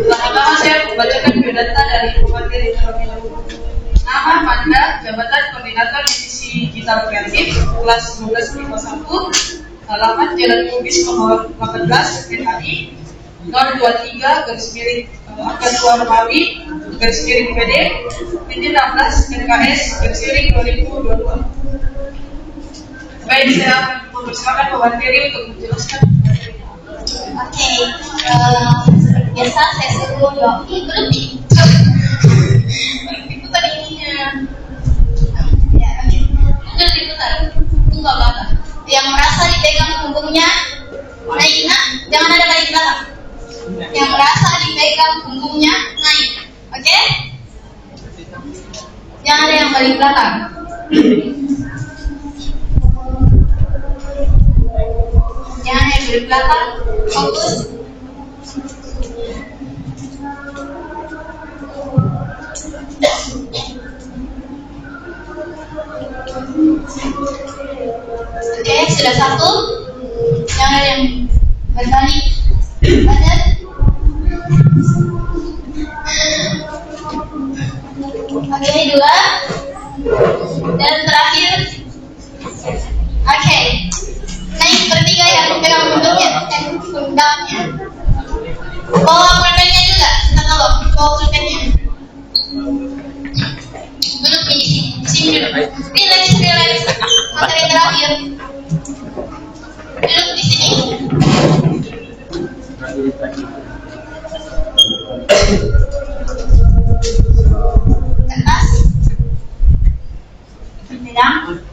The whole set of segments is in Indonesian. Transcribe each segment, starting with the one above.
Pertama-tama saya membacakan biodata dari pemateri terlebih dahulu. Nama, mandat, jabatan koordinator divisi digital kreatif kelas 12 IPA 1, halaman Jalan Bugis nomor 18 PKI 023 garis miring Angka 2 Romawi garis miring PD 16 NKS garis miring 2022. Baik, saya mempersilakan pemateri untuk menjelaskan. Oke, seperti biasa saya suruh Yogi berhenti. Diputar ininya. Ya, oke. Diputar. Tunggu belakang. Yang merasa dipegang punggungnya, naik. Nah, jangan ada balik belakang. Yang merasa dipegang punggungnya, naik. Oke? Jangan ada yang balik belakang. Jangan yang balik belakang. Fokus. Oke, sudah satu. Jangan ada yang berbalik badan. Oke, dua. Dan terakhir. Oke. Naik bertiga ya, pegang punggungnya, pundaknya. Bawa pulpennya juga, kita tolong. Bawa pulpennya. Duduk di sini duduk. Relax. Materi terakhir. Duduk di sini. Kertas. Pegang.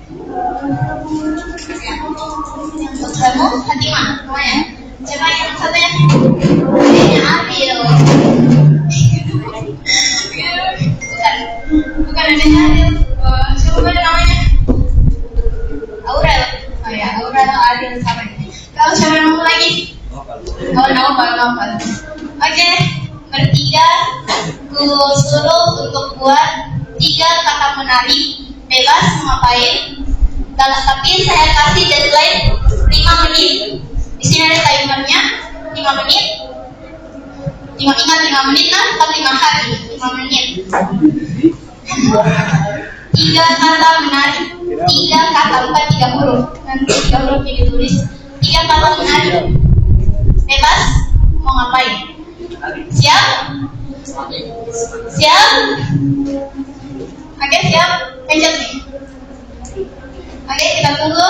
Untuk kamu, Fatimah, namanya. Siapa yang satunya? Kayaknya Adil. Bukan adanya Adil. Siapa namanya? Aurel. Oh ya, Aurel Adil sama ini. Kalau siapa nama lagi? Oh, Naufal. Oke, bertiga. Ku suruh untuk buat 3 kata menarik. Bebas mau ngapain? Tapi saya kasih deadline 5 menit. Di sini ada timernya 5 menit. 5 menit lah, atau 5 hari 5 menit. 3 kata menarik, 3 kata, bukan 3 huruf. Nanti 3 huruf yang ditulis. 3 kata menarik. Bebas mau ngapain? Siap? Siap? Oke, siap? Pencet nih. Oke, kita tunggu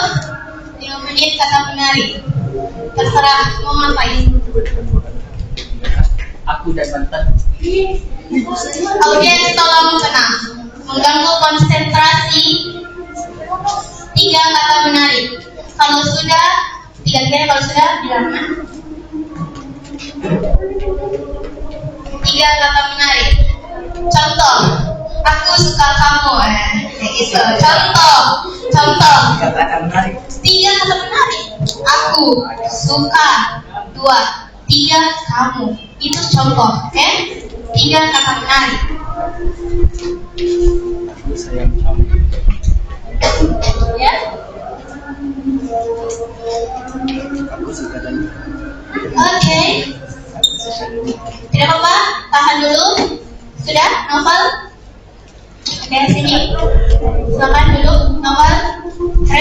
5 menit kata menarik. Terserah mau ngapain. Aku dan mantan. Audiens tolong tenang. Mengganggu konsentrasi. 3 kata menarik. Kalau sudah, 3 kalau sudah bilang. 3 kata menarik. Contoh, aku suka kamu. Itu contoh. 3 kata menarik. Aku suka. 2, 3 kamu. Itu contoh, oke? 3 kata menarik. Aku sayang kamu. Ya. Aku suka dan. Oke. Tidak apa-apa, tahan dulu. Sudah, Novel? Oke, sini. Silakan duduk, Novel.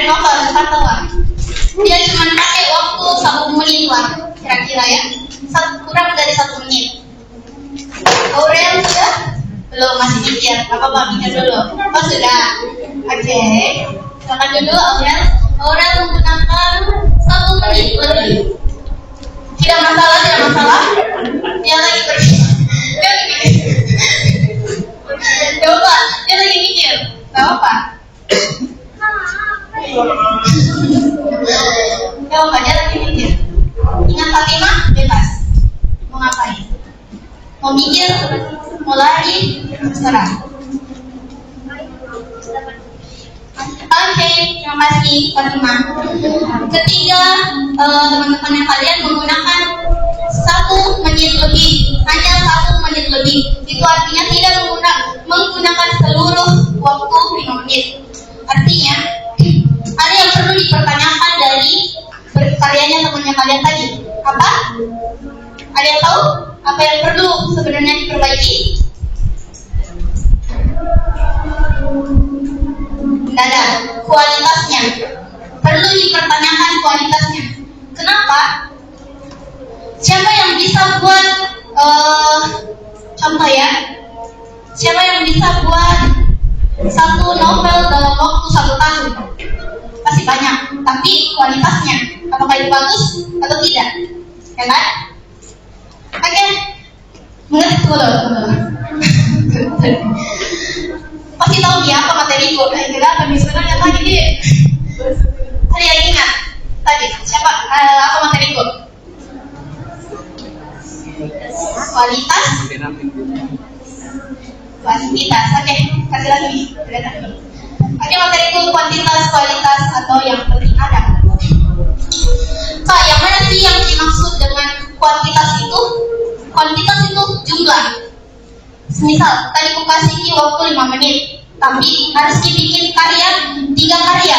Novel, Fatwa. Dia cuma pakai waktu 1 menit lah, kira-kira ya. Kurang dari 1 menit. Aurel sudah? Belum, masih mikir. Apa-apa, mikir dulu. Oh, sudah. Oke. Silakan dulu, Aurel. Aurel menggunakan 1 menit lebih. Tidak masalah. Dia lagi pergi. Coba, dia lagi mikir. Gak apa-apa. Dia lagi mikir. Ingat Fatimah, bebas. Mau ngapain? Mau mikir, mau lari, terserah. Oke, terima kasih Fatimah. Ketika teman-teman kalian menggunakan 1 menit lebih, hanya 1 menit lebih, itu artinya tidak menggunakan seluruh waktu 5 menit. Artinya, ada yang perlu dipertanyakan dari karyanya temannya kalian tadi. Apa? Ada yang tahu apa yang perlu sebenarnya diperbaiki? Tidak ada. Kualitasnya perlu dipertanyakan, kualitasnya. Kenapa? Siapa yang bisa buat contoh ya? Siapa yang bisa buat satu novel dalam waktu 1 tahun? Pasti banyak. Tapi kualitasnya, apakah itu bagus atau tidak? Ya kan? Oke. Mengerti dulu. Pasti tahu dia apa materi itu. Kenapa sebenarnya tadi yang ingat tadi siapa apa materi itu? Kualitas, kuantitas. Oke, kasih lagi. Oke, materi itu kuantitas, kualitas, atau yang penting ada. Pak, yang mana sih yang dimaksud dengan kuantitas itu? Kuantitas itu jumlah. Misal, tadi aku kasih waktu 5 menit, tapi harus dibikin karya 3 karya.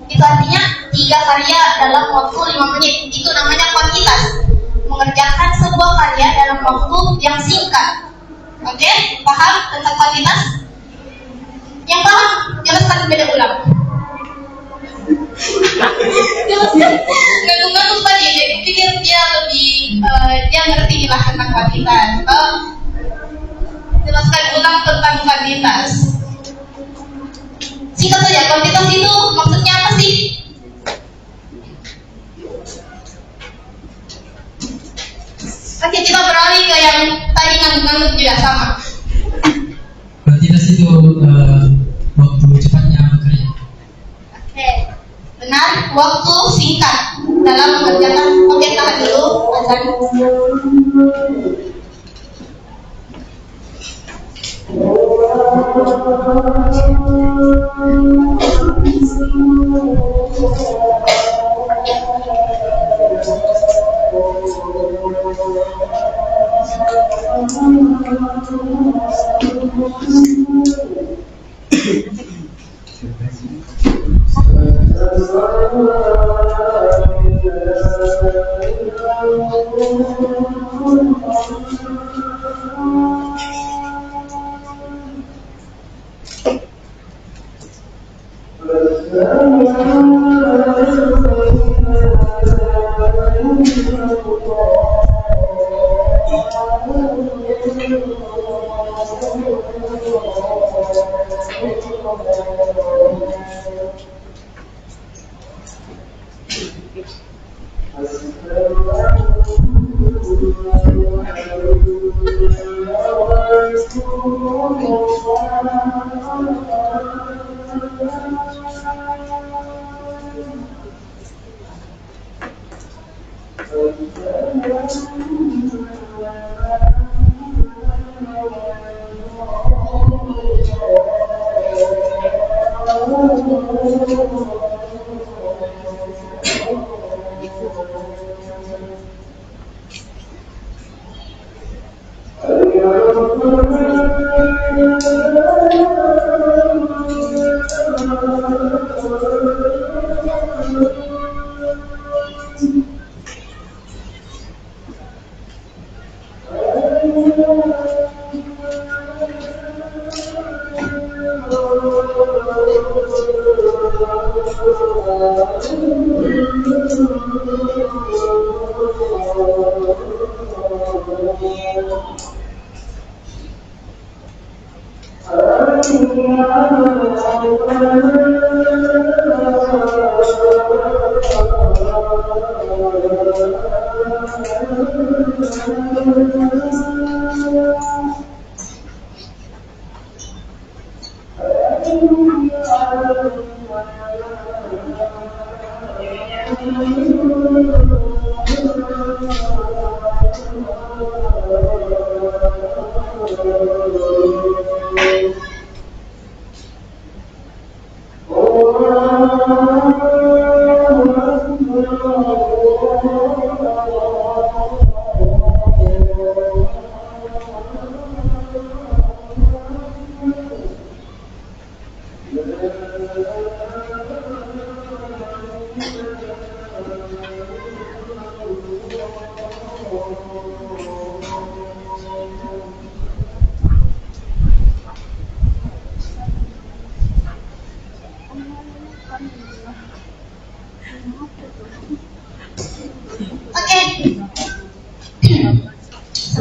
Itu artinya 3 karya dalam waktu 5 menit. Itu namanya kuantitas. Mengerjakan sebuah karya dalam waktu yang singkat. Oke, paham tentang kuantitas? Yang paham, jelaskan beda ulang. Jelaskan. Ngadu-ngadu tadi, saya pikir dia lebih dia ngerti lah tentang kuantitas. Jelaskan ulang tentang kuantitas. Singkat saja, kuantitas itu maksudnya apa sih? Oke, kita beralih ke yang tadi ngadu-ngadu juga sama. Kuantitas itu waktu cepatnya bekerja. Oke, benar. Waktu singkat dalam mengerjakan. Oke, tahan dulu azan.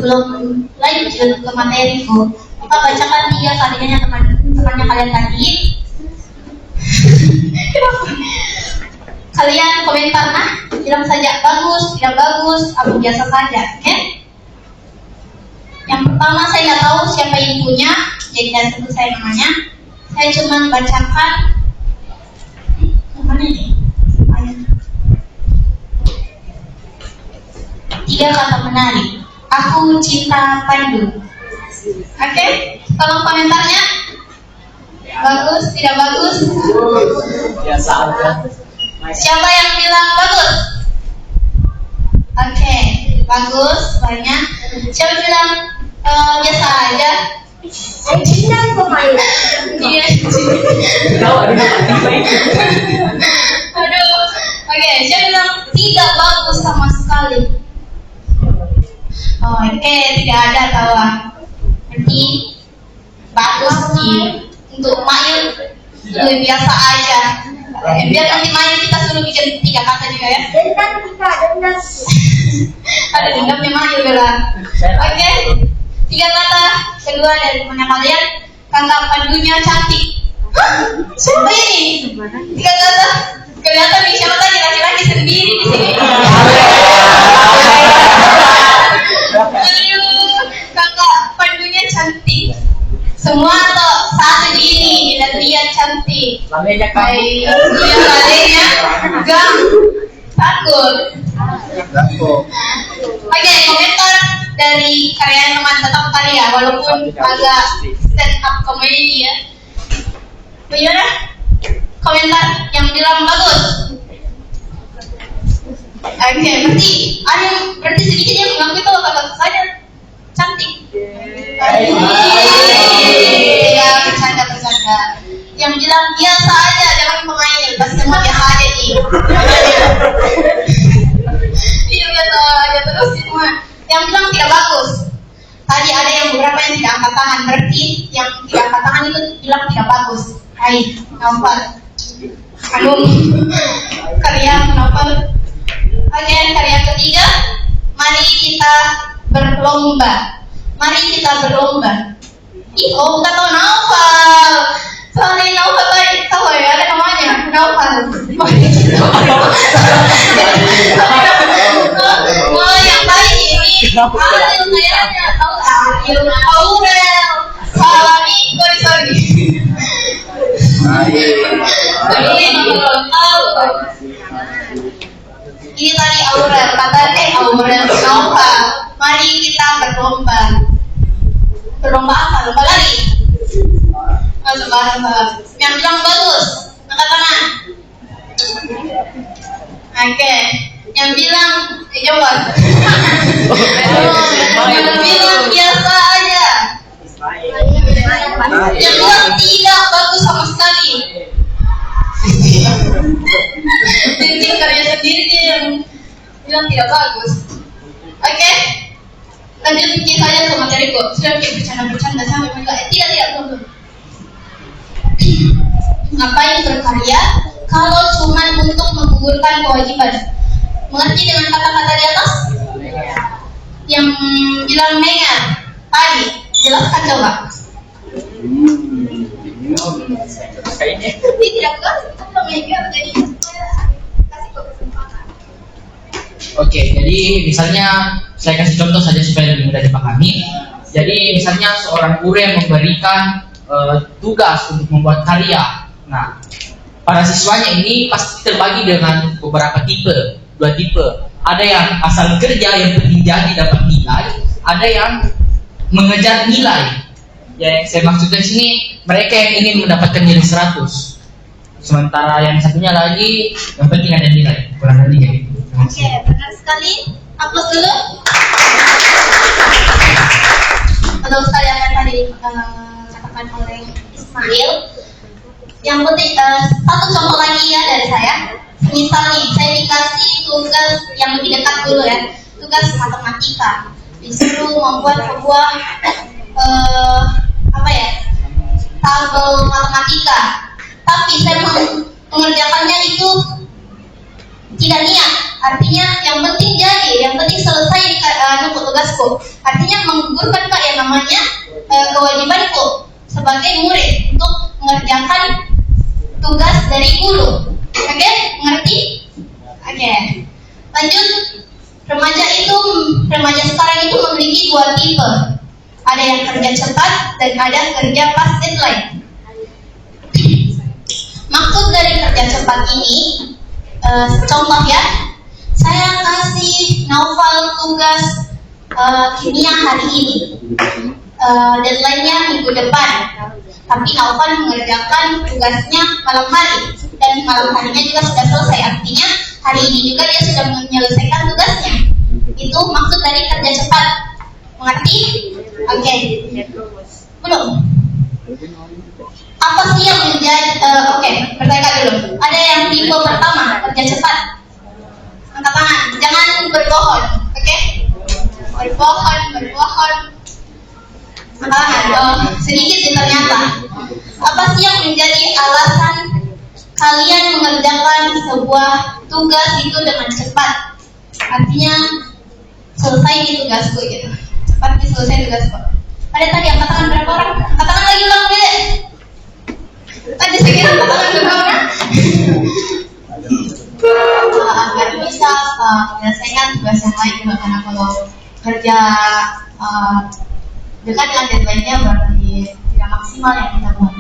sebelum lanjut ke materiku, maka bacakan 3 kalimatnya temannya kalian tadi. Kalian komentar bilang saja bagus, tidak bagus, atau biasa saja, oke? Yang pertama saya nggak tahu siapa ibunya, jadi tidak sebut saya namanya. Saya cuma bacakan mana nih? 3 kata menarik. Aku cinta Pandu. Oke? Tolong komentarnya. Bagus, tidak bagus? Biasa aja. Siapa yang bilang bagus? Oke, bagus, banyak. Siapa bilang biasa aja? Cinta pemain. Iya. Aduh. Oke, siapa bilang tidak bagus sama sekali? Oke, tidak ada tawa. Berarti bagus nih. Untuk Mayun biasa aja. Biar nanti Mayun kita suruh bikin 3 kata juga ya. Dendam. Ada dendamnya Mayun bela. Oke, 3 kata kedua dari temannya kalian. Kakak Pandunya cantik. Siapa ini? 3 kata. Kelihatan nih siapa tadi laki-laki sendiri di sini. Aduh, kakak Pandunya cantik. Semua tuh satu di ini lihat cantik. Lalenya Baik, lalenya gam takut. Oke, komentar dari karya teman tetap karya walaupun agak stand up komedi ya. Bagaimana? Komentar yang bilang bagus. Oke, berarti sedikit yang mengaku itu kata saja cantik. Ya, bercanda. Yang bilang biasa aja, jangan pemain, pasti semua biasa aja nih. Iya biasa aja terus semua. Yang bilang tidak bagus. Tadi ada yang beberapa yang tidak angkat tangan, berarti yang tidak angkat tangan itu bilang tidak bagus. Hai, Naufal. Aduh, karya Naufal. Oke, karya ketiga. Mari kita berlomba. Ih, oh bukan tahu Naufal. Soalnya Naufal tadi tahu ya ada namanya Naufal. Oh yang tadi ini ada kayaknya tahu Aurel. Sorry. Ini tadi Aurel kata Aurel Naufal. Mari kita berlomba. Berlomba apa? Lomba lari. Lomba. Yang bilang bagus, angkat tangan. Oke. Yang bilang jawab. Yang bilang biasa aja. Yang bilang tidak bagus sama sekali. Jadi karya sendiri dia yang bilang tidak bagus. Oke, lanjut bikin saja ke materiku. Sudah bikin bercanda sampai enggak? Tidak belum. Ngapain berkarya kalau cuma untuk menggugurkan kewajiban? Mengerti dengan kata-kata di atas? Yang bilang Mega tadi, jelaskan coba. Kayaknya. Tidak kan? Kita Mega jadi kasih kesempatan. Oke, jadi misalnya saya kasih contoh saja supaya lebih mudah dipahami. Jadi misalnya seorang guru yang memberikan tugas untuk membuat karya. Nah, para siswanya ini pasti terbagi dengan beberapa tipe, 2 tipe. Ada yang asal kerja yang penting jadi dapat nilai, ada yang mengejar nilai. Ya, yang saya maksudkan di sini mereka yang ingin mendapatkan nilai 100. Sementara yang satunya lagi yang penting ada nilai, kurang lebih kayak gitu. Oke, benar sekali. Aplaus dulu. Betul sekali apa yang tadi katakan oleh Ismail. Yang penting satu contoh lagi ya dari saya. Misal nih, saya dikasih tugas yang lebih dekat dulu ya, tugas matematika. Disuruh membuat sebuah tabel matematika. Tapi saya mengerjakannya itu tidak niat. Artinya yang penting jadi, yang penting selesai numpuk tugasku. Artinya menggugurkan Kak yang namanya kewajibanku sebagai murid untuk mengerjakan tugas dari guru. Oke, mengerti? Oke. Lanjut, remaja sekarang itu memiliki dua tipe. Ada yang kerja cepat dan ada kerja pas deadline. Maksud dari kerja cepat ini, contoh ya, saya kasih Naufal tugas kimia hari ini, deadline-nya minggu depan, tapi Naufal mengerjakan tugasnya malam hari, dan malam harinya juga sudah selesai. Artinya hari ini juga dia sudah menyelesaikan tugasnya. Itu maksud dari kerja cepat. Mengerti? Oke. Belum? Apa sih yang menjadi bertanya dulu. Ada yang tipe pertama, kerja cepat. Angkat tangan, jangan berbohong, oke? Berbohong. Angkat tangan, sedikit sih ternyata. Apa sih yang menjadi alasan kalian mengerjakan sebuah tugas itu dengan cepat? Artinya selesai di tugasku gitu. Cepat selesai tugasku. Ada tadi angkat tangan berapa orang? Angkat tangan lagi ulang deh. Tadi saya kira angkat tangan berapa orang? Agar bisa menyelesaikan tugas yang lain juga, karena kalau kerja dekat dengan deadline-nya berarti tidak maksimal yang kita buat.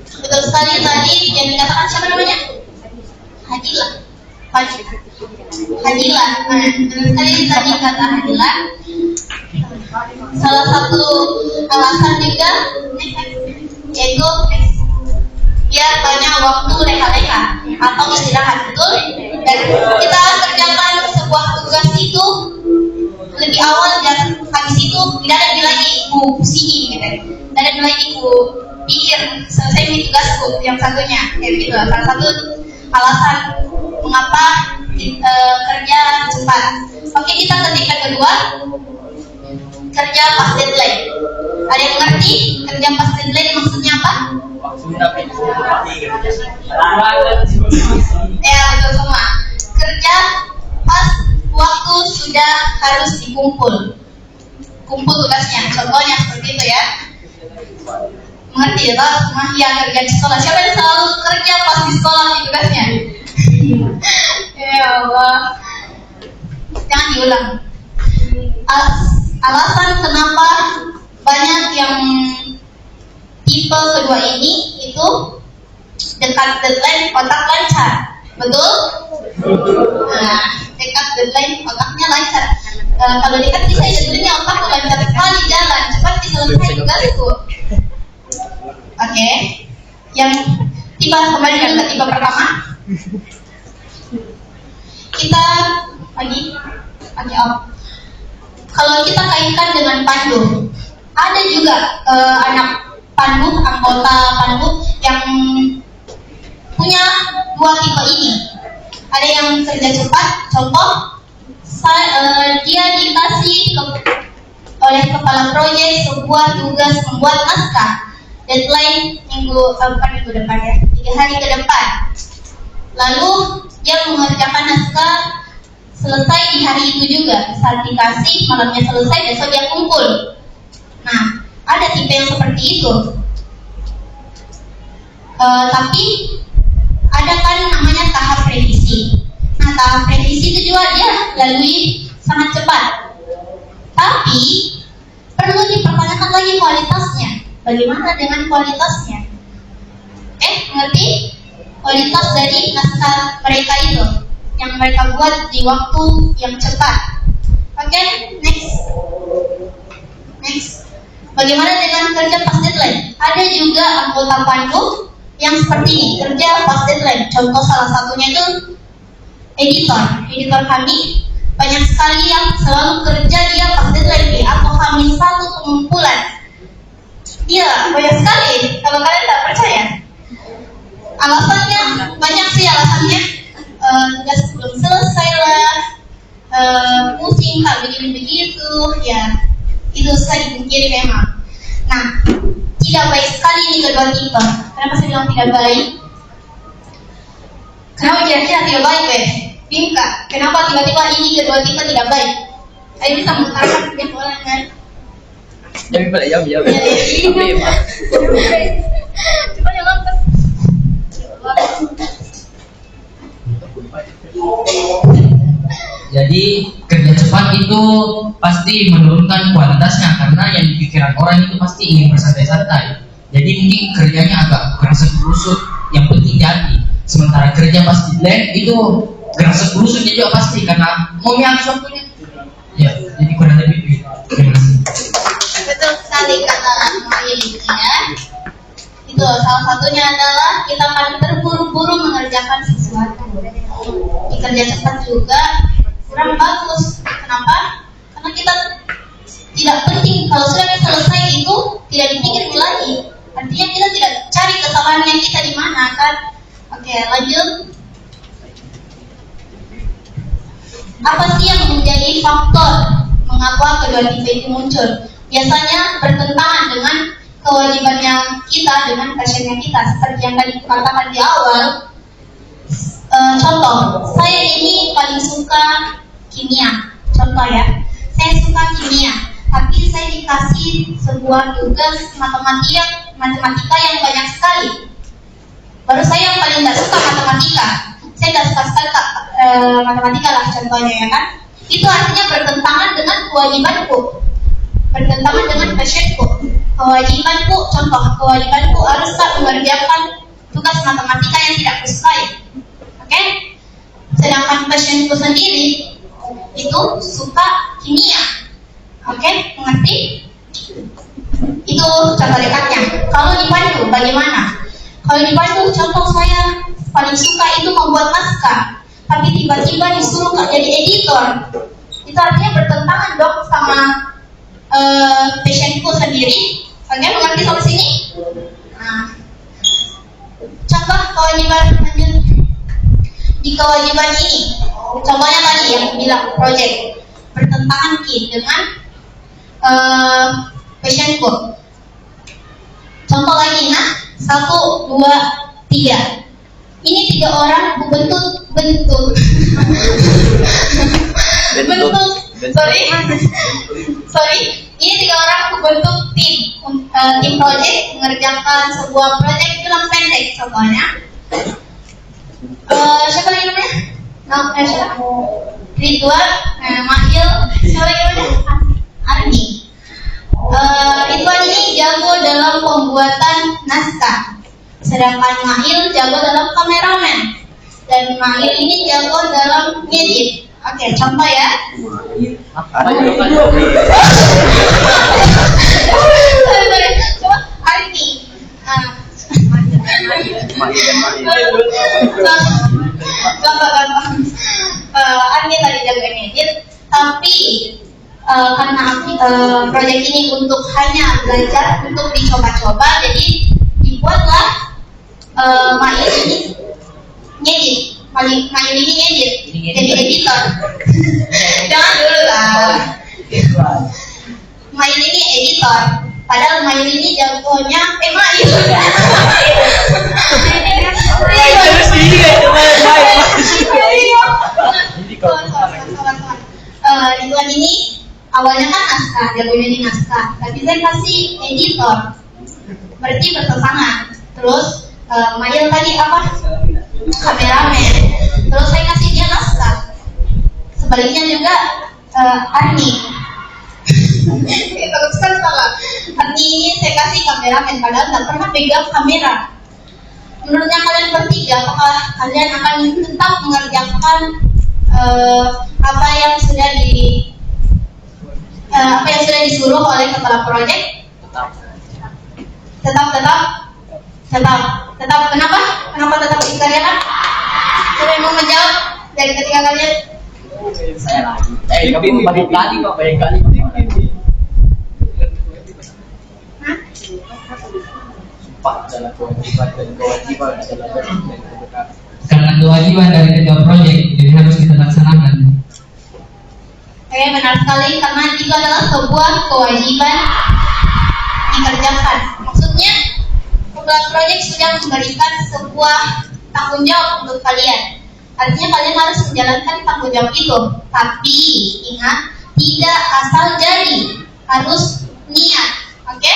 Betul sekali tadi yang dikatakan siapa namanya? Hadilah. Betul sekali tadi kata Hadilah. Salah satu alasan juga yaitu biar banyak waktu leha-leha atau istirahat, betul? Dan kita kerjakan sebuah tugas itu lebih awal dan habis itu tidak ada lagi ku pusing gitu. Tidak ada lagi ku pikir selesai nih tugasku yang satunya. Kayak gitu. Salah satu alasan mengapa kerja cepat. Oke, kita ke tingkat kedua, kerja pas deadline. Ada yang mengerti kerja pas deadline maksudnya apa? Ya, betul semua. Kerja pas waktu sudah harus kumpul tugasnya. Contohnya seperti itu ya. Mengerti ya, semua yang kerja di sekolah. Siapa yang selalu kerja pas di sekolah di tugasnya? Ya Allah. Jangan diulang. Alasan kenapa banyak yang tipe kedua ini itu dekat deadline otak lancar, betul? Nah, dekat deadline otaknya lancar. Kalau dekat bisa jadinya otak lancar sekali jalan, cepat diselesaikan tugasku. Oke, yang tipe kembali ke tipe pertama. Kita lagi kalau kita kaitkan dengan pandu, ada juga anggota pandu yang punya dua tipe ini. Ada yang kerja cepat, contoh dia dikasih oleh kepala proyek sebuah tugas membuat naskah, deadline minggu depan ya, 3 hari ke depan. Lalu dia mengerjakan naskah selesai di hari itu juga, saat dikasih malamnya selesai, besok dia kumpul. Nah, ada tipe yang seperti itu. Tapi ada kan namanya tahap revisi. Nah, tahap revisi itu juga dia lalui sangat cepat. Tapi perlu dipertanyakan lagi kualitasnya. Bagaimana dengan kualitasnya? Ngerti? Kualitas dari naskah mereka itu yang mereka buat di waktu yang cepat. Oke, next. Bagaimana dengan kerja pas deadline? Ada juga anggota pandu yang seperti ini, kerja pas deadline. Contoh salah satunya itu editor kami. Banyak sekali yang selalu kerja dia pas deadline atau kami satu pengumpulan. Iya, banyak sekali. Kalau kalian tak percaya, alasannya banyak sih alasannya. Tugas belum selesai lah, pusing kak begitu ya, itu saya dipungkiri memang. Nah, tidak baik sekali ini kedua tipe. Kenapa saya bilang tidak baik? Kenapa kira-kira tidak baik Bimka, kenapa tiba-tiba ini kedua kita tidak baik? Ayo bisa mengutarakan yang boleh kan? Jawab pala, jawab. Coba yang lompat. Jadi kerja cepat itu pasti menurunkan kualitasnya karena yang dipikiran orang itu pasti ingin bersantai-santai. Jadi mungkin kerjanya agak gerasa gerusut, yang penting jadi. Sementara kerja pasti blank itu gerasa gerusutnya juga pasti karena mau yang waktunya. Ya, jadi kurang lebih begitu. Terima kasih. Betul sekali kata Maya ya. Itu salah satunya adalah kita akan terburu-buru mengerjakan sesuatu. Di kerja cepat juga kurang bagus. Kenapa? Karena kita tidak penting kalau sudah selesai itu tidak dipikir lagi. Artinya kita tidak cari kesalahannya kita di mana kan? Oke, lanjut. Apa sih yang menjadi faktor mengapa kedua tipe itu muncul? Biasanya bertentangan dengan kewajibannya kita dengan passionnya kita. Seperti yang tadi katakan di awal. Contoh, saya ini paling suka kimia. Contoh ya, saya suka kimia, tapi saya dikasih sebuah tugas matematika yang banyak sekali. Baru saya yang paling tidak suka matematika. Saya tidak suka sekali matematika lah contohnya ya kan. Itu artinya bertentangan dengan kewajibanku, bertentangan dengan passionku. Kewajibanku, contoh kewajibanku harus mengerjakan tugas matematika yang tidak kusukai. Oke? Sedangkan passionku sendiri itu suka kimia. Oke? Mengerti? Itu contoh dekatnya. Kalau di Pandu bagaimana? Kalau di Pandu contoh saya paling suka itu membuat naskah, tapi tiba-tiba disuruh jadi editor. Itu artinya bertentangan dong sama passionku sendiri. Oke, mengerti sampai sini? Nah, contoh kewajiban lanjut. Di kewajiban ini, contohnya tadi yang bilang project bertentangan dengan passionku. Contoh lagi, nah 1, 2, 3. Ini 3 orang bentuk. Sorry. Ini 3 orang bentuk tim project mengerjakan sebuah project film pendek. Contohnya, siapa lagi namanya? Siapa? Ridwan, Mahil, siapa lagi namanya? Arni. Ridwan ini jago dalam pembuatan naskah, sedangkan Mahil jago dalam kameramen, dan Mahil ini jago dalam ngedit. Oke, contoh ya. Sorry. Coba Arni. Gampang. Arni tadi jago ngedit, tapi karena proyek ini untuk hanya belajar, untuk dicoba-coba, jadi dibuatlah Mail ini ngedit. Mail ini ngedit, jadi editor. Jangan dulu lah. Mail ini editor, padahal Mail ini jagonya Mail. Ridwan ini awalnya kan naskah, jagonya di naskah, tapi saya kasih editor, berarti bertentangan. Terus Mail tadi apa? Kameramen. Terus saya kasih dia naskah. Sebaliknya juga Arni. Takut sekali salah. Arni ini saya kasih kameramen, padahal tidak pernah pegang kamera. Menurutnya kalian bertiga, apakah kalian akan tetap mengerjakan apa yang sudah disuruh oleh kepala proyek? Tetap. Kenapa? Kenapa tetap dikerjakan? Siapa yang mau menjawab dari ketiga kalian? Saya lagi. Kamu banyak kali kok, banyak kali. Sumpah adalah kewajiban dan kewajiban adalah kewajiban. Karena kewajiban dari ketua proyek, jadi harus kita laksanakan. Oke, benar sekali, karena itu adalah sebuah kewajiban dikerjakan. Maksudnya, kepala proyek sudah memberikan sebuah tanggung jawab untuk kalian. Artinya kalian harus menjalankan tanggung jawab itu. Tapi ingat, tidak asal jadi, harus niat. Oke?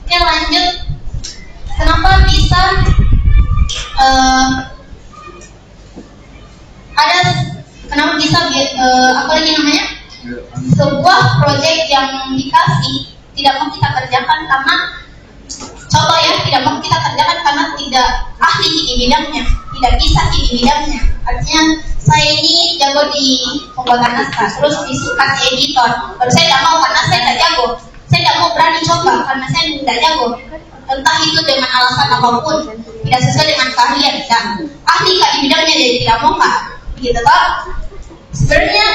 Oke, lanjut. Kenapa bisa kenapa bisa apa lagi namanya? Sebuah proyek yang dikasih tidak mau kita kerjakan karena contoh ya, tidak mau kita kerjakan karena tidak ahli di bidangnya, tidak bisa di bidangnya. Artinya saya ini jago di pembuatan naskah, terus dikasih editor, baru saya tidak mau karena saya tidak jago. Saya tidak mau berani coba karena saya tidak jago. Entah itu dengan alasan apapun, tidak sesuai dengan keahlian, tidak ahli kak di bidangnya, jadi tidak mau kak. Gitu toh. Sebenarnya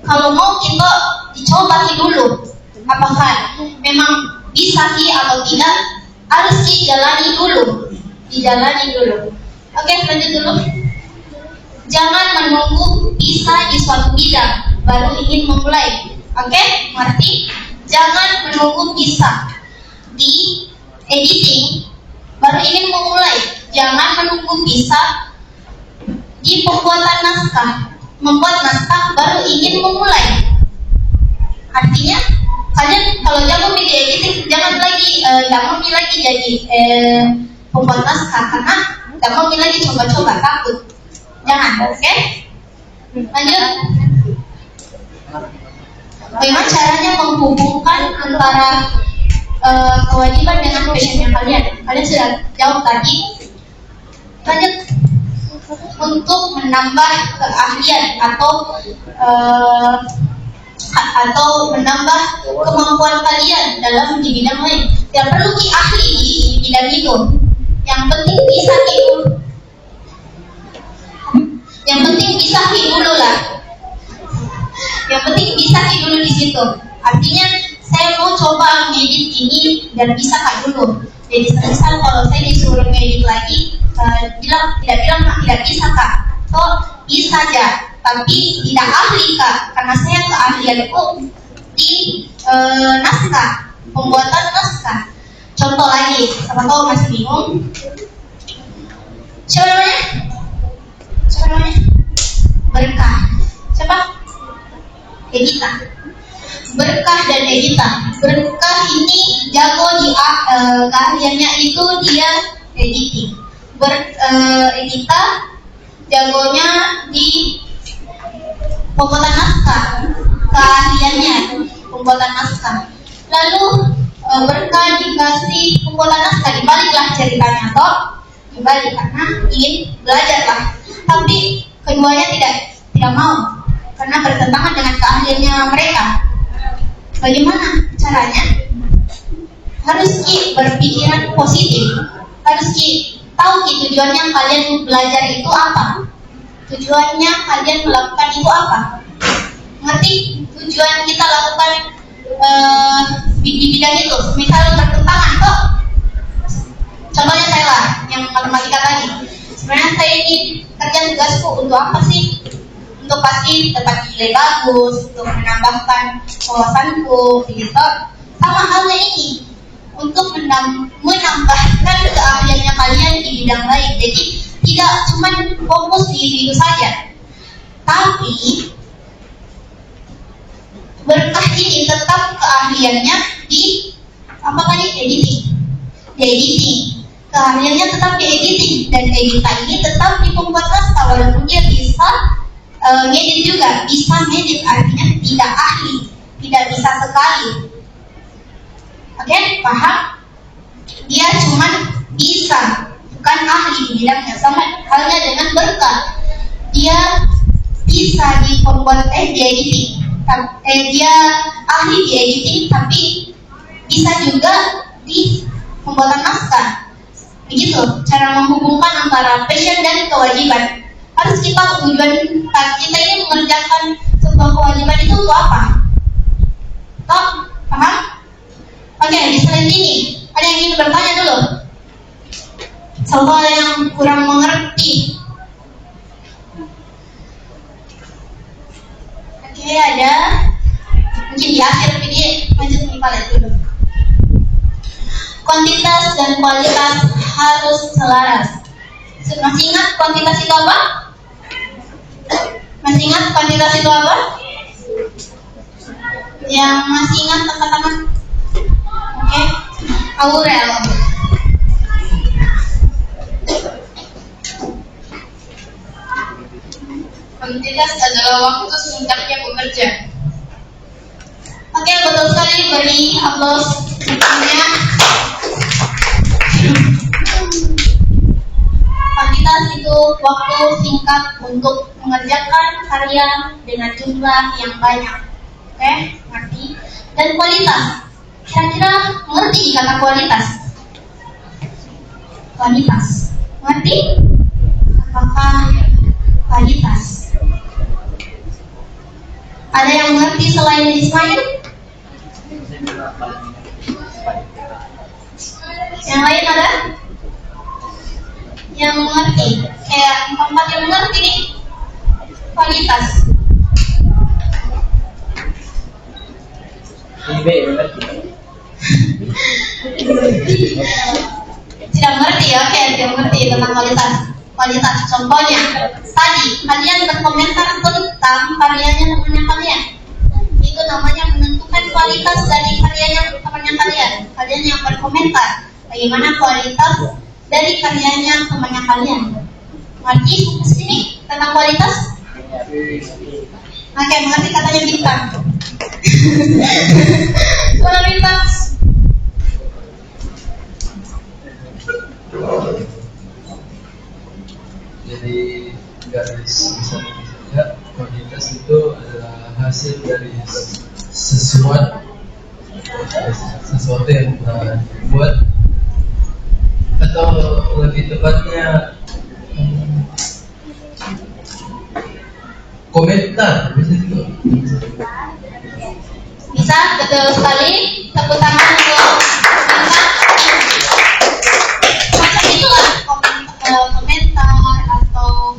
kalau mau kita dicoba dulu, apakah memang bisa atau tidak, harus dijalani dulu. Oke, lanjut dulu. Jangan menunggu bisa di suatu bidang baru ingin memulai. Oke, ngerti? Jangan menunggu bisa di editing baru ingin memulai. Jangan menunggu bisa di pembuatan naskah, membuat naskah baru ingin memulai. Artinya kalian kalau jago media editing jangan mau lagi jadi pembuat naskah karena tidak mau lagi coba-coba, takut. Jangan, oke? Lanjut. Bagaimana caranya menghubungkan antara kewajiban dengan passionnya kalian? Kalian sudah jawab tadi. Lanjut. Untuk menambah keahlian atau menambah kemampuan kalian dalam di bidang lain. Tidak perlu ahli di bidang itu. Yang penting bisa dulu. Yang penting bisa dulu lah. Yang penting bisa dulu di situ. Artinya saya mau coba ngedit ini dan bisa kak dulu. Jadi semisal kalau saya disuruh ngedit lagi, tidak bisa kak. So bisa aja, tapi tidak ahli kak. Karena saya keahlianku di naskah, pembuatan naskah. Contoh lagi, siapa tahu masih bingung. Siapa namanya? Berkah. Siapa? Edita. Berkah dan Edita. Berkah ini jago di keahliannya itu dia editing. Edita jagonya di pembuatan naskah, keahliannya pembuatan naskah. Lalu Berkah dikasih pembuatan naskah, dibaliklah ceritanya toh, dibalik karena ingin belajar lah. Tapi keduanya tidak mau karena bertentangan dengan keahliannya mereka. Bagaimana caranya? Harus berpikiran positif, harus tahu tujuannya kalian belajar itu apa, tujuannya kalian melakukan itu apa. Ngerti tujuan kita lakukan di bidang itu, misalnya bertentangan kok. Contohnya saya lah, yang matematika tadi. Sebenarnya saya ini kerja tugasku untuk apa sih? Untuk pasti dapat nilai bagus, untuk menambahkan wawasanku, gitu. Sama halnya ini, untuk menambahkan keahliannya kalian di bidang lain. Jadi tidak cuma fokus di itu saja, tapi Berkah ini tetap keahliannya di apa tadi? Editing. Di editing. Keahliannya tetap di editing, dan Edita ini tetap di pembuat naskah walaupun dia bisa ngedit juga, bisa ngedit, artinya tidak ahli, tidak bisa sekali. Oke, paham? Dia cuma bisa, bukan ahli di bidangnya. Sama halnya dengan Berkah, dia bisa di pembuat di editing. Dia ahli di editing, tapi bisa juga di pembuatan naskah. Begitu cara menghubungkan antara passion dan kewajiban. Harus kita tujuan kita ini mengerjakan sebuah kewajiban itu untuk apa? Toh, paham? Oke, di slide ini ada yang ingin bertanya dulu. Soal yang kurang mengerti. Oke, ada mungkin di akhir video lanjut menipal dulu. Kuantitas dan kualitas harus selaras. Masih ingat kuantitas itu apa? Masih ingat kuantitas itu apa? Yang masih ingat angkat tangan? Oke. Aurel. Kuantitas adalah waktu singkatnya bekerja. Oke, betul sekali. Beri aplaus untuknya. Kuantitas itu waktu singkat untuk mengerjakan karya dengan jumlah yang banyak. Oke, ngerti? Dan kualitas. Kira-kira mengerti kata kualitas? Kualitas. Ngerti? Apakah kualitas? Ada yang mengerti selain Ismail? Yang lain ada? Yang mengerti? Kayak empat yang mengerti nih. Kualitas. Tidak mengerti ya? Oke, tidak mengerti tentang kualitas. Kualitas, contohnya tadi kalian berkomentar tentang karyanya temannya kalian. Itu namanya menentukan kualitas dari karyanya temannya kalian. Kalian yang berkomentar bagaimana kualitas dari karyanya temannya kalian. Mengerti di sini tentang kualitas? Oke, mengerti katanya bintang. Suara bintang. Jadi garis besarnya saja, kualitas itu adalah hasil dari sesuatu yang dibuat, atau lebih tepatnya komentar, bisa juga. Bisa, betul sekali. Tepuk tangan untuk bintang. Macam itulah komentar atau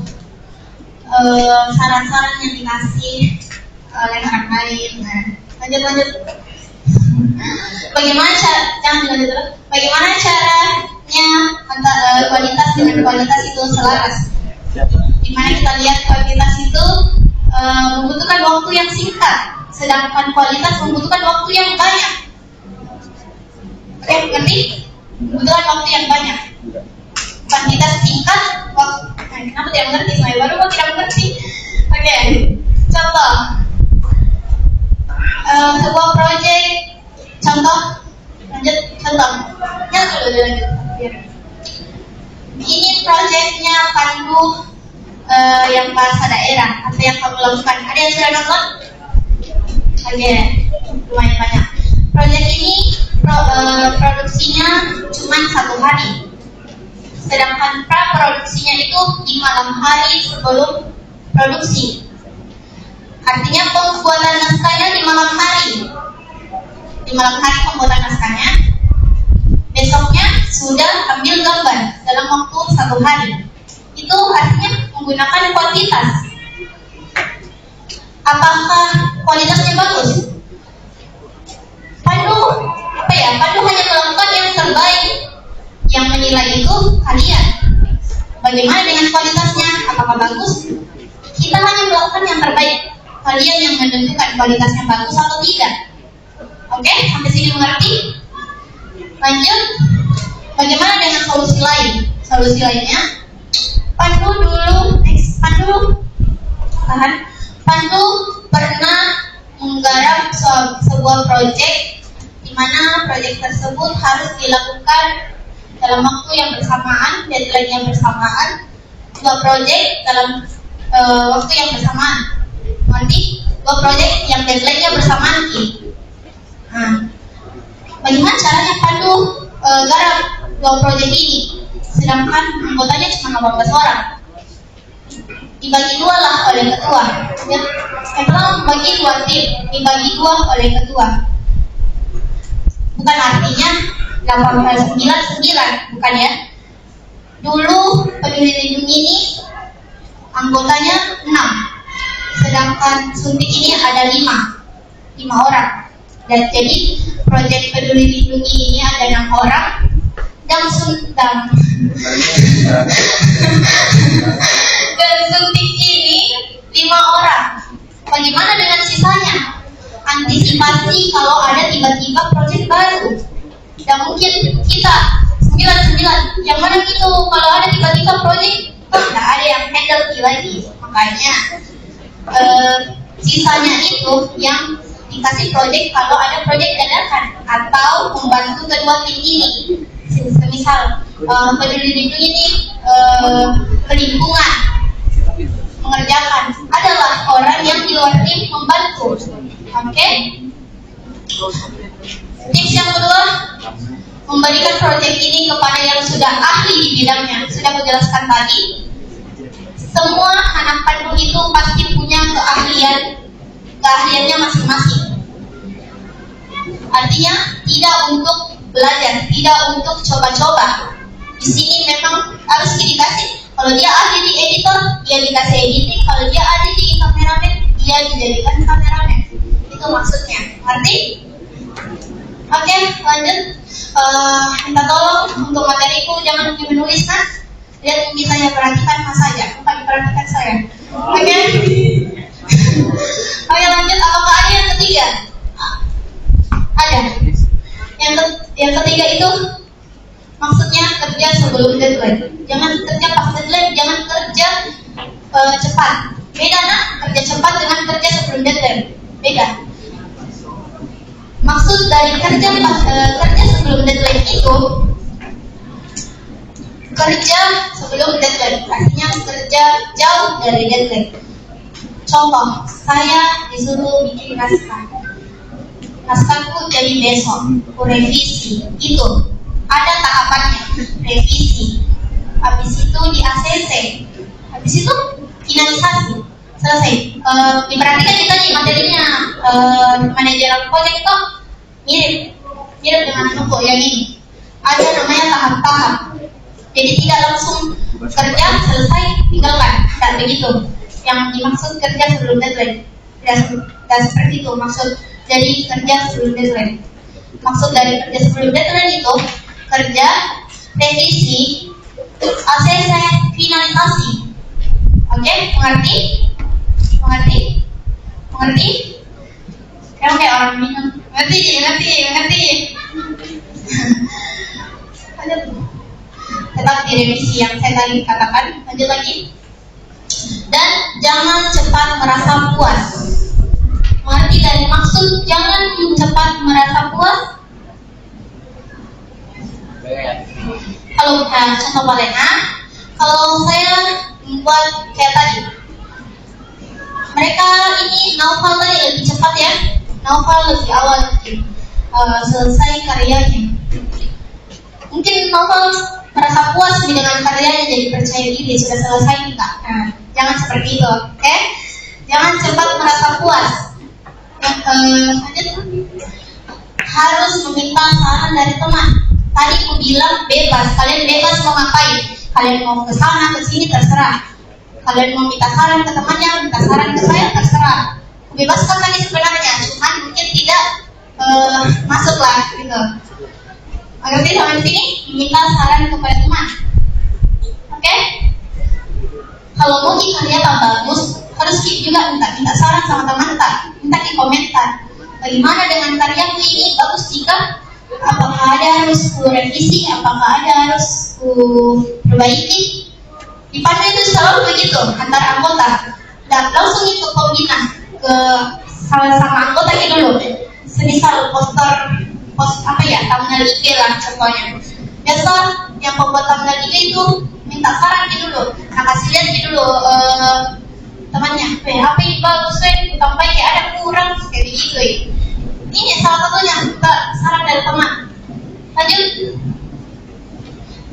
saran-saran yang dikasih oleh orang lain. Nah, lanjut. Bagaimana caranya antara kualitas dengan kualitas itu selaras? Dimana kita lihat kualitas itu membutuhkan waktu yang singkat, sedangkan kualitas membutuhkan waktu yang banyak. Oke, ngerti? Membutuhkan waktu yang banyak. Kuantitas singkat, kenapa tidak mengerti? Saya baru mau tidak mengerti. Oke, contoh sebuah proyek. Contoh. Ya dulu lanjut. Ini proyeknya pandu yang bahasa daerah. Apa yang kamu lakukan? Ada yang sudah nonton? Oke, lumayan banyak. Proyek ini produksinya cuma 1 hari. Sedangkan praproduksinya itu di malam hari sebelum produksi. Artinya pembuatan naskahnya di malam hari. Di malam hari pembuatan naskahnya. Besoknya sudah ambil gambar dalam waktu 1 hari. Itu artinya menggunakan kuantitas. Apakah kualitasnya bagus? Pandu hanya melakukan yang terbaik. Yang menilai itu kalian. Bagaimana dengan kualitasnya? Apakah bagus? Kita hanya melakukan yang terbaik. Kalian yang menentukan kualitasnya bagus atau tidak. Oke, sampai sini mengerti? Lanjut. Bagaimana dengan solusi lain? Solusi lainnya, Pandu pernah menggarap sebuah proyek di mana proyek tersebut harus dilakukan dalam waktu yang bersamaan, deadline yang bersamaan, 2 proyek dalam waktu yang bersamaan. Nanti 2 proyek yang deadline-nya bersamaan. Nah, bagaimana caranya Pandu garap 2 proyek ini? Sedangkan anggotanya cuma 18 orang. Dibagi 2 lah oleh ketua. Ya, setelah membagi 2 tim, dibagi 2 oleh ketua. Bukan artinya 8/9, bukan ya. Dulu Peduli Lindungi ini anggotanya 6, sedangkan Suntik ini ada 5 orang. Dan jadi proyek Peduli Lindungi ini ada 6 orang, dan Bersuntik ini 5 orang. Bagaimana dengan sisanya? Antisipasi kalau ada tiba-tiba proyek baru. Dan mungkin kita 9 yang mana itu kalau ada tiba-tiba proyek tidak ada yang handle lagi. Makanya sisanya itu yang dikasih proyek kalau ada proyek dadakan atau membantu kedua tim ini. Misal peduli lindungi ini lingkungan mengerjakan adalah orang yang di luar tim membantu. Oke? Tips yang kedua, memberikan proyek ini kepada yang sudah ahli di bidangnya. Sudah aku jelaskan tadi, semua anak Pandu itu pasti punya keahliannya masing-masing. Artinya tidak untuk belajar, tidak untuk coba-coba. Di sini memang harus dikasih. Kalau dia ahli di editor, dia dikasih editing. Kalau dia ahli di kameramen, dia dijadikan kameramen. Itu maksudnya. Ngerti? Oke, lanjut. Minta tolong untuk materiku jangan menulis kan? Lihat misalnya perhatikan mas saja, bukan perhatikan saya. Oke. Oke, lanjut. Apakah ada yang ketiga? Ada. Yang ketiga itu maksudnya kerja sebelum deadline. Jangan kerja pas deadline, jangan kerja cepat. Beda nak, kerja cepat dengan kerja sebelum deadline. Beda. Maksud dari kerja sebelum deadline itu kerja sebelum deadline, artinya kerja jauh dari deadline. Contoh, saya disuruh bikin naskah. Naskahku jadi besok, aku revisi. Itu ada tahapannya, revisi. Habis itu di ACC, habis itu finalisasi, selesai. Diperhatikan kita nih materinya, manajerial project itu mirip dengan buku yang ini. Ada namanya tahap-tahap. Jadi tidak langsung kerja selesai tinggalkan, dan begitu. Yang dimaksud kerja sebelum deadline. Dan seperti itu maksud dari kerja sebelum deadline. Maksud dari kerja sebelum deadline itu kerja, revisi, ACC, finalisasi. Oke, mengerti? Mengerti? Mengerti? Kamu kayak orang minum. Mengerti. Tetap di revisi yang saya tadi katakan. Lanjut lagi. Dan jangan cepat merasa puas. Mengerti dari maksud jangan cepat merasa puas? Kalau contoh Balena, kalau saya membuat kayak tadi, mereka ini Naufal tadi lebih cepat ya. Naufal lebih awal selesai karyanya. Mungkin Naufal merasa puas dengan karyanya, jadi percaya diri sudah selesai enggak? Nah, jangan seperti itu, oke? Jangan cepat merasa puas. Harus meminta saran dari teman. Tadi aku bilang bebas, kalian bebas mau ngapain? Kalian mau ke sana, ke sini terserah. Kalian mau minta saran ke temannya, minta saran ke saya terserah. Bebaskan tadi sebenarnya, cuman mungkin tidak masuklah gitu. Mengerti sampai sini? Minta saran kepada teman. Oke? Kalau mau karya tak bagus, harus juga minta saran sama teman tak. Minta di komentar. Bagaimana dengan karyaku ini bagus jika? Apakah ada harus ku revisi? Apakah ada harus ku perbaiki? Di Pandu itu selalu begitu antar anggota. Dan langsung itu pembina ke sama anggota dulu. Semisal post thumbnail IG lah contohnya. Biasa yang pembuat thumbnail IG itu minta saran dulu. Nah kasih lihat dulu temannya. Apa ini bagus sampai kayak ada kurang kayak begitu ya. Ini salah satunya minta saran dari teman. Lanjut.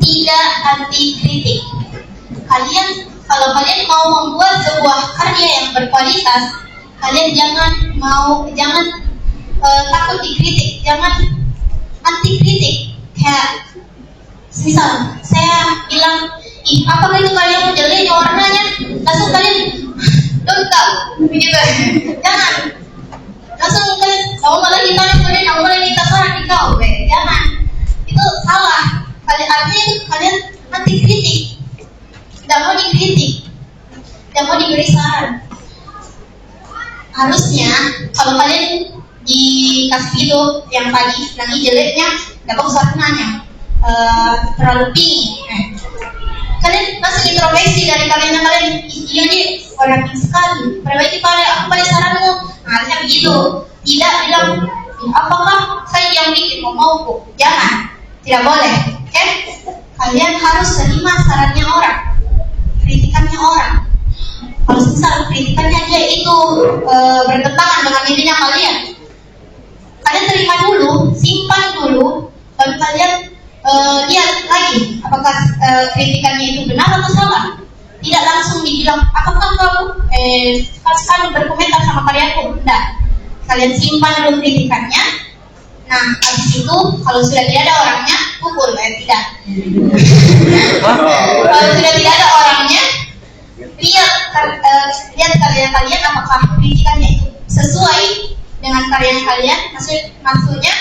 Tidak anti kritik. Kalau kalian mau membuat sebuah karya yang berkualitas, kalian jangan takut dikritik, jangan anti kritik. Kayak misal saya bilang, apakah itu kalian jelek warnanya? Langsung kalian don't begitu. Jangan. Langsung kalian malah ditanya kalian, malah minta saran di kau, jangan. Itu salah. Artinya itu kalian anti dikritik, tidak mau dikritik, tidak mau diberi saran. Harusnya kalau kalian dikasih itu yang tadi nanti jeleknya, tidak bagus warnanya, terlalu pink. Kalian masih introspeksi dari kalian, iya deh, warna pink sekali. Perbaiki pada saranmu. Nah, harusnya begitu. Tidak bilang, apakah saya yang bikin mau kok? Jangan, tidak boleh. Oke? Kalian harus terima sarannya orang, kritikannya orang. Kalau misal kritikannya dia itu bertentangan dengan dirinya kalian terima dulu, simpan dulu, baru kalian lihat lagi apakah kritikannya itu benar atau salah. Tidak langsung dibilang, apakah kamu berkomentar sama karyaku? Tidak. Kalian simpan dulu kritikannya. Nah, habis itu kalau sudah tidak ada orangnya, pukul. Tidak. Kalau sudah tidak ada orangnya, lihat kalian apakah kritikannya itu sesuai dengan karya kalian. Maksudnya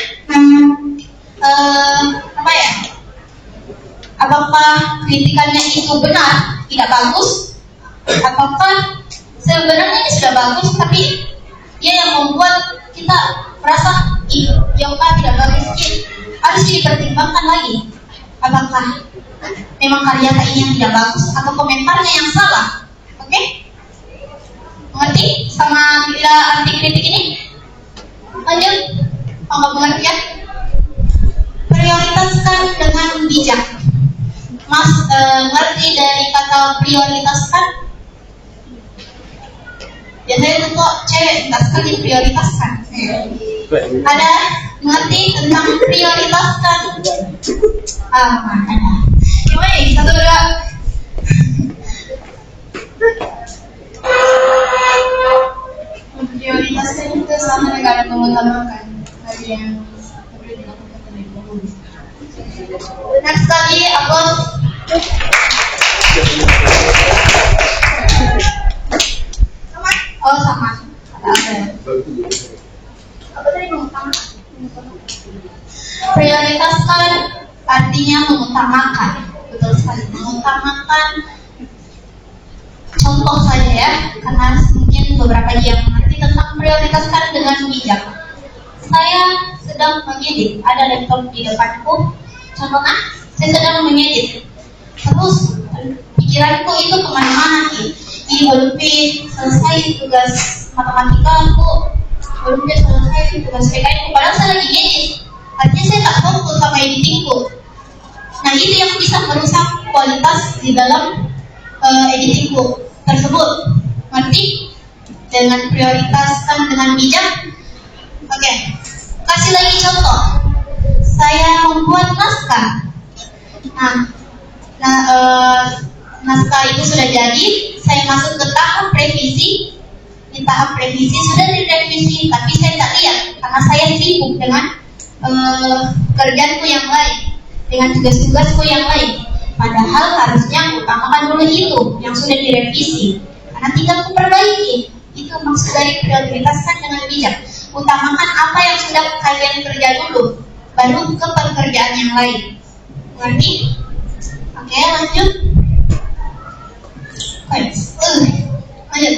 apakah kritikannya itu benar, tidak bagus, ataukah sebenarnya ini sudah bagus tapi dia yang membuat kita merasa jauhkah tidak bagus. Harus dipertimbangkan lagi apakah memang karya ini yang tidak bagus atau komentarnya yang salah. Oke? Mengerti sama bila anti kritik ini? Lanjut. Kalau mengerti ya? Prioritaskan dengan bijak. Mas ngerti dari kata prioritaskan? Biasanya itu kok cewek tak sekali prioritaskan. Ada ngerti tentang prioritaskan? Ada. Gimana ya? Satu dua. Prioritaskan itu sama dengan mengutamakan hal yang perlu dilakukan terlebih dahulu. Next lagi aku sama. Apa tadi mengutamakan? Prioritaskan artinya mengutamakan. Betul sekali, mengutamakan. Contoh saja ya, karena mungkin beberapa yang mengerti tentang prioritaskan dengan bijak. Saya sedang mengedit, ada laptop di depanku. Contohnya, saya sedang mengedit. Terus pikiranku itu kemana-mana nih. Ini belum selesai tugas matematika aku, belum selesai tugas PKN. Padahal saya lagi edit. Artinya saya tak fokus sama editingku. Nah itu yang bisa merusak kualitas di dalam editingku tersebut. Ngerti? Dengan prioritaskan dengan bijak. Oke. Kasih lagi contoh. Saya membuat naskah. Naskah itu sudah jadi. Saya masuk ke tahap revisi. Di tahap revisi sudah direvisi, tapi saya tak lihat karena saya sibuk dengan kerjaanku yang lain, dengan tugas-tugasku yang lain. Padahal harusnya utamakan dulu itu yang sudah direvisi, karena tinggal kuperbaiki. Itu maksud dari prioritaskan dengan bijak. Utamakan apa yang sudah kalian kerja dulu, baru ke pekerjaan yang lain. Ngerti? Oke, lanjut. Lanjut.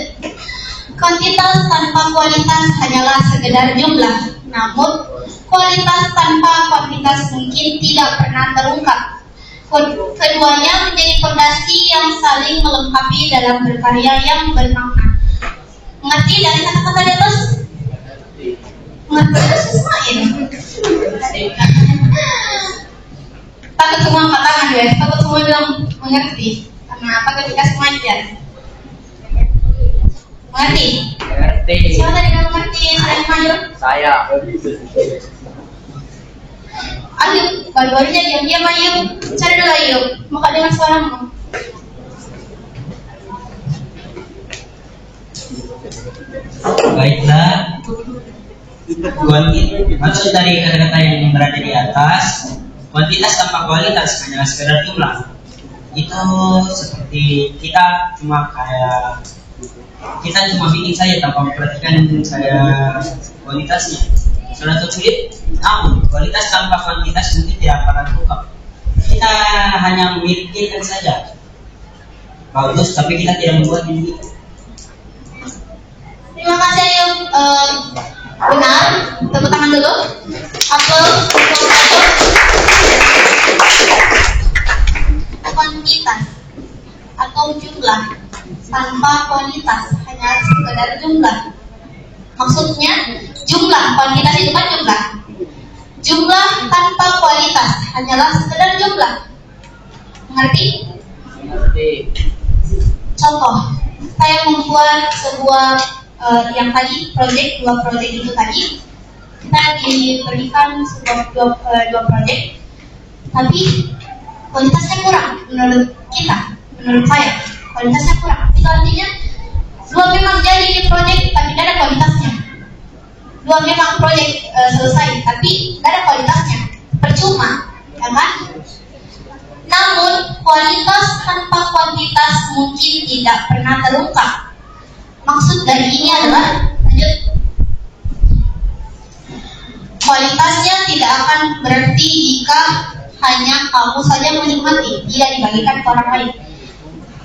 Kuantitas tanpa kualitas hanyalah sekedar jumlah, namun kualitas tanpa kuantitas mungkin tidak pernah terungkap. Keduanya menjadi fondasi yang saling melengkapi dalam berkarya yang bermakna. Mengerti dari kata-kata di atas? Mengerti itu susah ya? Takut semua angkat tangan ya, takut semua bilang mengerti. Karena apa ketika semua ajar? Mengerti? Mengerti. Siapa tadi yang mengerti? Saya maju. Saya. Ayo, baru-barunya diam-diam ayo. Cari dulu ayo. Muka dengan suaramu. Baiklah. Maksud dari kata-kata yang berada di atas, kuantitas tanpa kualitas hanyalah sekedar jumlah. Itu seperti kita cuma bikin saja tanpa memperhatikan kualitasnya. Sudah sulit, namun kualitas tanpa kuantitas mungkin tidak akan terungkap. kita hanya memikirkan saja bagus, tapi kita tidak membuat ini. Terima kasih Ayu. Benar, tepuk tangan dulu. Aplaus. Kuantitas atau jumlah tanpa kualitas hanya sekedar jumlah. Maksudnya jumlah, kuantitas itu kan jumlah. Jumlah tanpa kualitas hanyalah sekedar jumlah. Mengerti? Contoh, saya membuat sebuah yang tadi dua proyek itu tadi kita diberikan dua proyek, tapi kualitasnya kurang menurut kita, menurut saya kualitasnya kurang. Itu artinya dua memang jadi di proyek tapi tidak ada kualitasnya. Dua memang proyek selesai tapi tidak ada kualitasnya, percuma, ya kan? Namun kualitas tanpa kuantitas mungkin tidak pernah terungkap. Maksud dari ini adalah, lanjut, kualitasnya tidak akan berarti jika hanya kamu saja menikmati, tidak dibagikan ke orang lain.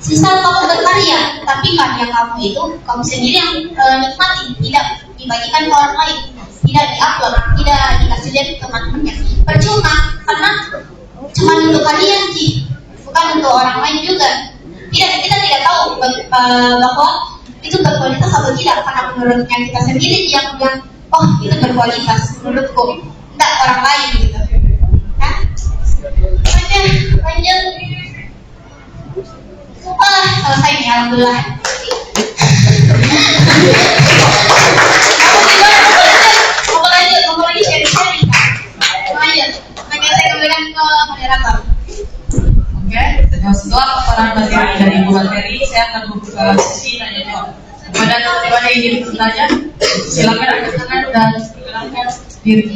Misal kamu berkarya, tapi karya kamu itu kamu sendiri yang nikmati, tidak dibagikan ke orang lain, tidak diupload, tidak dikasih lihat ke teman-temannya. Percuma, karena cuma untuk kalian sih, bukan untuk orang lain juga. Kita tidak tahu bahwa itu berkualitas atau tidak, karena menurutnya kita sendiri yang bilang, oh itu berkualitas menurutku, tidak orang lain gitu. Nah, lanjut. Selesai nih, alhamdulillah. Kamu lagi sharing-sharing kan? Lanjut. Oke, saya kembalikan ke moderator. Oke, setelah paparan materi dari Bu Materi, saya akan membuka sesi tanya jawab. Kepada teman-teman yang ingin bertanya, silakan angkat tangan dan perkenalkan diri.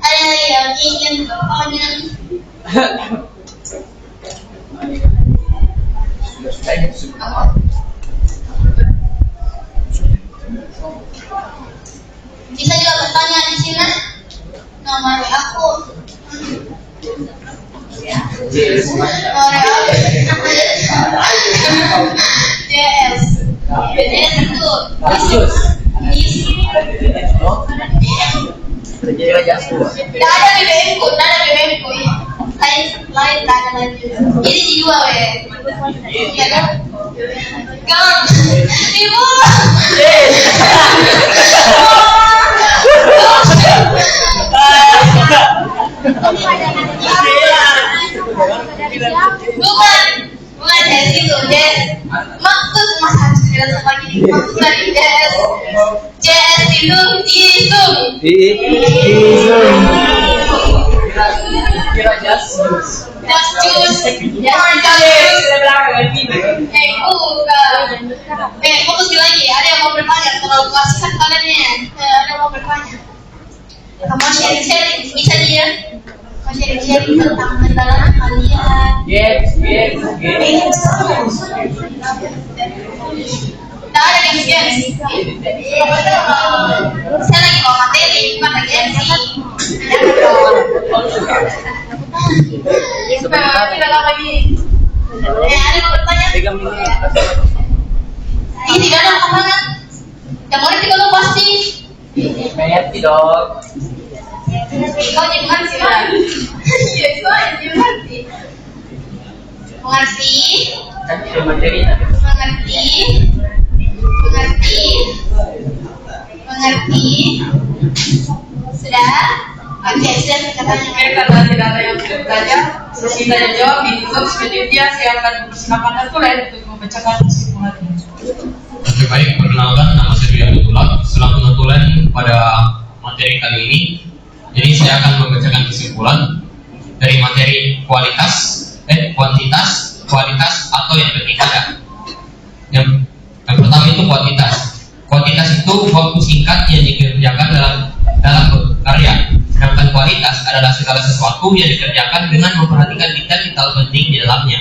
Ada yang ingin bertanya? Bisa juga bertanya di sini. Nomor aku. Nomor aku. JS. JS itu. Tidak ada BBM ku. Lain tak ada lagi. Ini di dua ya kan? Gang. Ibu. Bukan Jess itu, Jess. Maksud Mas harus jelas lagi. Maksud dari Jess. Jess itu Zoom. Kira just Just fokus lagi. Ada yang mau bertanya? Kalau kasihkan kaliannya. Ada yang mau bertanya? Kamu sharing-sharing, bisa dia? Kamu sharing-sharing tentang kendala kalian. Yes. Tidak ada games. Saya lagi bawa materi, bukan lagi MC. Tidak lagi. Ada yang mau bertanya? Ini tidak ada kemana? Yang mau nanti kalau pasti. Mengerti dong. Kau jadi ngerti kan? Iya, kau jadi ngerti. Mengerti? Kan ada materi. Mengerti? Sudah? Oke, sudah katanya. Oke, karena tidak ada yang sudah bertanya, sesi tanya jawab ditutup. Selanjutnya saya akan persilakan Natulen untuk membacakan kesimpulan. Oke, baik, perkenalkan nama saya Dwi Abdullah selaku Natulen pada materi kali ini. Jadi saya akan membacakan kesimpulan dari materi kuantitas, atau yang bertingkatan. Yang pertama itu kuantitas. Kuantitas itu waktu singkat yang dikerjakan dalam karya. Sedangkan kualitas adalah segala sesuatu yang dikerjakan dengan memperhatikan detail-detail penting di dalamnya.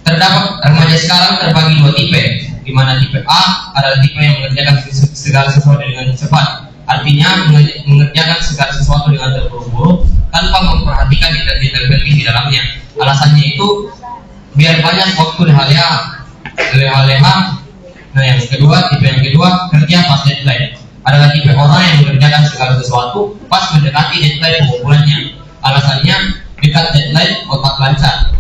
Terdapat remaja sekarang terbagi dua tipe, di mana tipe A adalah tipe yang mengerjakan segala sesuatu dengan cepat. Artinya mengerjakan segala sesuatu dengan terburu-buru tanpa memperhatikan detail-detail penting di dalamnya. alasannya itu biar banyak waktu leha-leha. Nah yang kedua, tipe yang kedua kerja pas deadline. Adalah tipe orang yang mengerjakan segala sesuatu pas mendekati deadline pengumpulannya. Alasannya dekat deadline otak lancar.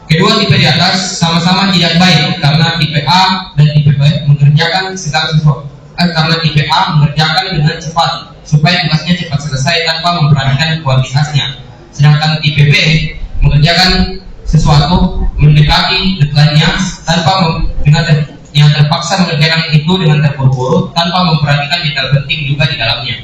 Kedua tipe di atas sama-sama tidak baik karena tipe A dan tipe B mengerjakan segala sesuatu. Karena tipe A mengerjakan dengan cepat supaya tugasnya cepat selesai tanpa memperhatikan kualitasnya. Sedangkan tipe B mengerjakan sesuatu mendekati deadline-nya yang terpaksa mengerjakan itu dengan terburu-buru tanpa memperhatikan detail penting juga di dalamnya.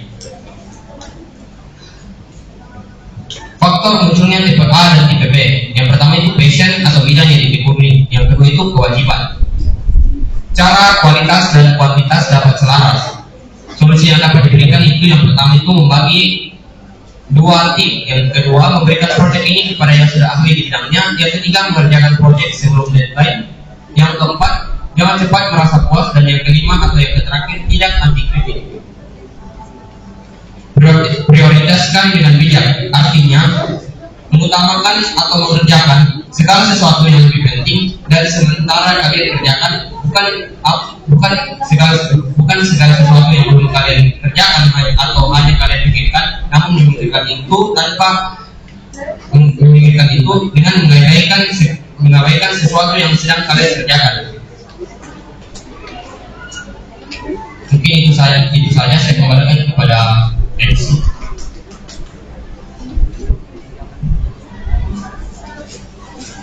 Faktor munculnya tipe A dan tipe B. Yang pertama itu passion atau bidang yang ditekuni. Yang kedua itu kewajiban. Cara kualitas dan kuantitas dapat selaras. Solusi yang dapat diberikan itu yang pertama itu membagi dua tim. Yang kedua memberikan proyek ini kepada yang sudah ahli di bidangnya. Yang ketiga mengerjakan proyek sebelum deadline. Yang keempat jangan cepat merasa puas. Dan yang kelima atau yang terakhir tidak anti kritik. Prioritaskan dengan bijak, artinya mengutamakan atau mengerjakan segala sesuatu yang lebih penting dan sementara kalian kerjakan bukan segala sesuatu yang belum kalian kerjakan atau hanya kalian pikirkan, namun memikirkan itu tanpa memikirkan itu dengan mengabaikan sesuatu yang sedang kalian kerjakan. Mungkin itu saja saya kembalikan kepada MC.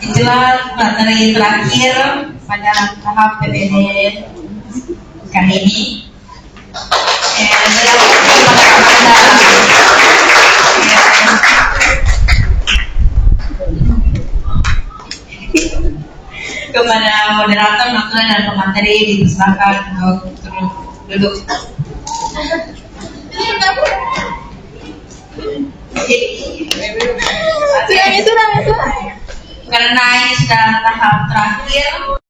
Itulah materi terakhir pada tahap PPD kali ini. Kepada moderator, makna dan pemateri dipersilakan untuk duduk. Karena ini sudah tahap terakhir.